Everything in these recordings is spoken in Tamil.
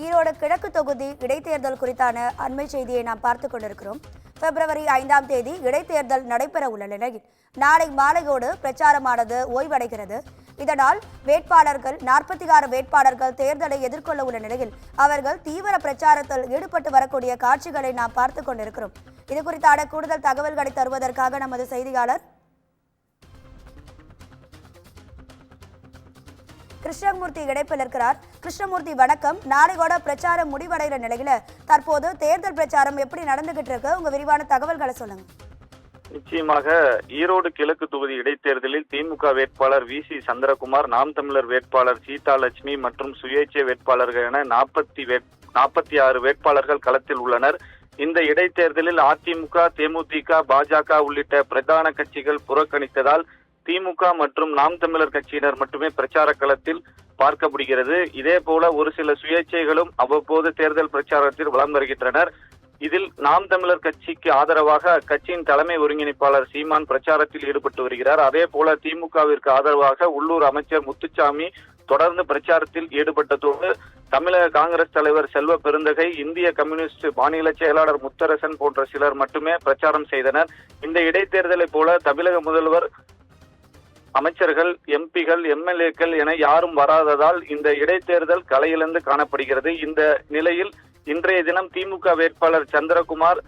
ஈரோடு கிழக்கு தொகுதி இடைத்தேர்தல் குறித்தான அண்மை செய்தியை நாம் பார்த்துக் கொண்டிருக்கிறோம். பிப்ரவரி 5ஆம் தேதி இடைத்தேர்தல் நடைபெற உள்ள நிலையில் நாளை மாலையோடு பிரச்சாரமானது ஓய்வடைகிறது. இதனால் வேட்பாளர்கள் 46 வேட்பாளர்கள் தேர்தலை எதிர்கொள்ள உள்ள நிலையில் அவர்கள் தீவிர பிரச்சாரத்தில் ஈடுபட்டு வரக்கூடிய காட்சிகளை நாம் பார்த்துக் கொண்டிருக்கிறோம். இது குறித்தான கூடுதல் தகவல்களை தருவதற்காக நமது செய்தியாளர் கிருஷ்ணமூர்த்தி இணைப்பில் இருக்கிறார். கிருஷ்ணமூர்த்தி வணக்கம். நாளையோட பிரச்சாரம் முடிவடைகிற நிலையில தற்போது தேர்தல் பிரச்சாரம் எப்படி நடந்துகிட்டு இருக்கு? உங்க விரிவான தகவல்களை சொல்லுங்க. நிச்சயமாக ஈரோடு கிழக்கு தொகுதி இடைத்தேர்தலில் திமுக வேட்பாளர் வி.சி. சந்திரகுமார், நாம் தமிழர் வேட்பாளர் சீதாலட்சுமி மற்றும் சுயேட்சை வேட்பாளர்கள் என 46 வேட்பாளர்கள் களத்தில் உள்ளனர். இந்த இடைத்தேர்தலில் அதிமுக, தேமுதிக, பாஜக உள்ளிட்ட பிரதான கட்சிகள் புறக்கணித்ததால் திமுக மற்றும் நாம் தமிழர் கட்சியினர் மட்டுமே பிரச்சார களத்தில் பார்க்க முடிகிறது. இதே போல ஒரு சில சுயேட்சைகளும் அவ்வப்போது தேர்தல் பிரச்சாரத்தில் வலம் வருகின்றனர். இதில் நாம் தமிழர் கட்சிக்கு ஆதரவாக அக்கட்சியின் தலைமை ஒருங்கிணைப்பாளர் சீமான் பிரச்சாரத்தில் ஈடுபட்டு வருகிறார். அதே போல திமுகவிற்கு ஆதரவாக உள்ளூர் அமைச்சர் முத்துச்சாமி தொடர்ந்து பிரச்சாரத்தில் ஈடுபட்டதோடு தமிழக காங்கிரஸ் தலைவர் செல்வ பெருந்தகை, இந்திய கம்யூனிஸ்ட் மாநில செயலாளர் முத்தரசன் போன்ற சிலர் மட்டுமே பிரச்சாரம் செய்தனர். இந்த இடைத்தேர்தலை போல தமிழக முதல்வர், அமைச்சர்கள், எம்பிகள், எம்எல்ஏக்கள் என யாரும் வராததால் இந்த இடைத்தேர்தல் கலையிழந்து காணப்படுகிறது. இந்த நிலையில் இன்றைய தினம் திமுக வேட்பாளர் சந்திரகுமார்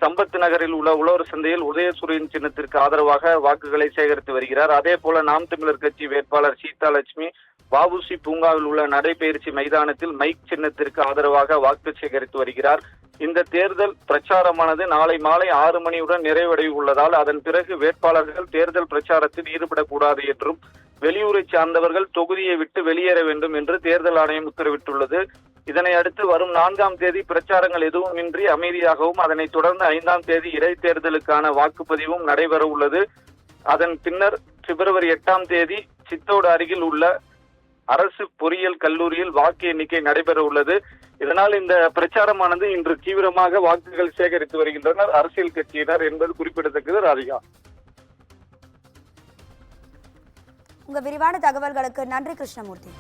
சம்பத் நகரில் உள்ள உழவர் சந்தையில் உதயசூரியன் சின்னத்திற்கு ஆதரவாக வாக்குகளை சேகரித்து வருகிறார். அதே போல நாம் தமிழர் கட்சி வேட்பாளர் சீதாலட்சுமி வ.உ.சி. பூங்காவில் உள்ள நடைபயிற்சி மைதானத்தில் மைக் சின்னத்திற்கு ஆதரவாக வாக்கு சேகரித்து வருகிறார். இந்த தேர்தல் பிரச்சாரமானது நாளை மாலை 6 மணியுடன் நிறைவடைய உள்ளதால் அதன் பிறகு வேட்பாளர்கள் தேர்தல் பிரச்சாரத்தில் ஈடுபடக்கூடாது என்றும் வெளியூரை சார்ந்தவர்கள் தொகுதியை விட்டு வெளியேற வேண்டும் என்று தேர்தல் ஆணையம் உத்தரவிட்டுள்ளது. இதனை அடுத்து வரும் 4ஆம் தேதி பிரச்சாரங்கள் எதுவும் இன்றி அமைதியாகவும், அதனைத் தொடர்ந்து 5ஆம் தேதி இடைத்தேர்தலுக்கான வாக்குப்பதிவும் நடைபெற உள்ளது. அதன் பின்னர் பிப்ரவரி 8ஆம் தேதி சித்தோடு அருகில் உள்ள அரசு பொறியியல் கல்லூரியில் வாக்கு எண்ணிக்கை நடைபெற உள்ளது. இதனால் இந்த பிரச்சாரமானது இன்று தீவிரமாக வாக்குகள் சேகரித்து வருகின்றனர் அரசியல் கட்சியினர் என்பது குறிப்பிடத்தக்கது. ராதிகா, உங்க விரிவான தகவல்களுக்கு நன்றி கிருஷ்ணமூர்த்தி.